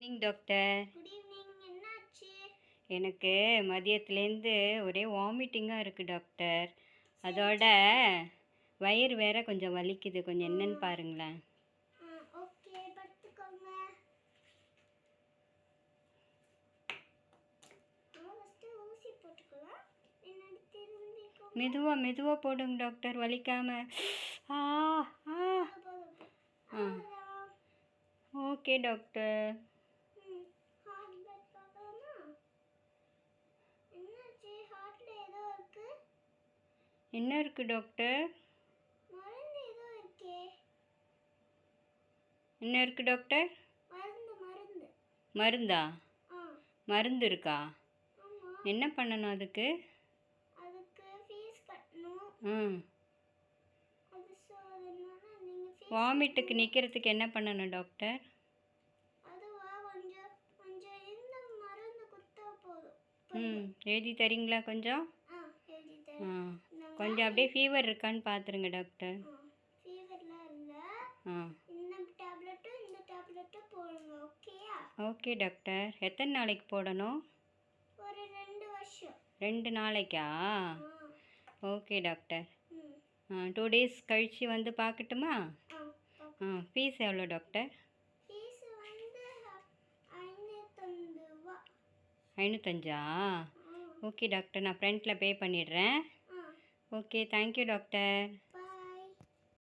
Evening doctor. Good evening. என்னாச்சு? எனக்கு மதியத்துலேருந்து ஒரே வாமிட்டிங்காக இருக்குது டாக்டர். அதோட வயிறு வேற கொஞ்சம் வலிக்குது. கொஞ்சம் என்னன்னு பாருங்களேன். ஓகே, படுத்துக்கோங்க. ஃபஸ்ட்டு ஊசி போட்டுக்கலாம். பின்னாடி திரும்பிக்கோங்க. மெதுவாக போடுங்க டாக்டர், வலிக்காம. ஆ ஆ ஆ ஓகே டாக்டர். என்ன இருக்கு டாக்டர்? மருந்து ஏதோ இருக்கே. என்ன இருக்கு டாக்டர்? மருந்து. மருந்தா? மருந்து இருக்கா? ஆமா. என்ன பண்ணணும் அதுக்கு? அதுக்கு ஃபீஸ் கட்டணும். அதனால நீங்க ஃபீஸ் வாமிட்டுக்கு நிற்கிறதுக்கு என்ன பண்ணணும் டாக்டர்? அதுவா கொஞ்சம் இந்த மருந்து கொடுத்தா போதும். எழுதி தரீங்களா கொஞ்சம்? எழுதி தரேன். கொஞ்சம் அப்படியே ஃபீவர் இருக்கான்னு பார்த்துருங்க டாக்டர். ஃபீவர்லாம் இல்லை. இந்த டேப்லெட்டும் போடுங்க. ஓகேயா? Okay doctor. எத்தனை நாளைக்கு போடணும்? ஒரு 2 வருஷம். 2 நாளைக்கா? Okay doctor. 2 டேஸ் கழித்து வந்து பார்க்கட்டுமா? ஃபீஸ் எவ்வளோ டாக்டர்? ஃபீஸ் வந்து 505. 505ஆ? ஓகே டாக்டர், நான் ஃப்ரண்ட்டில் பே பண்ணிடுறேன். Okay, thank you doctor.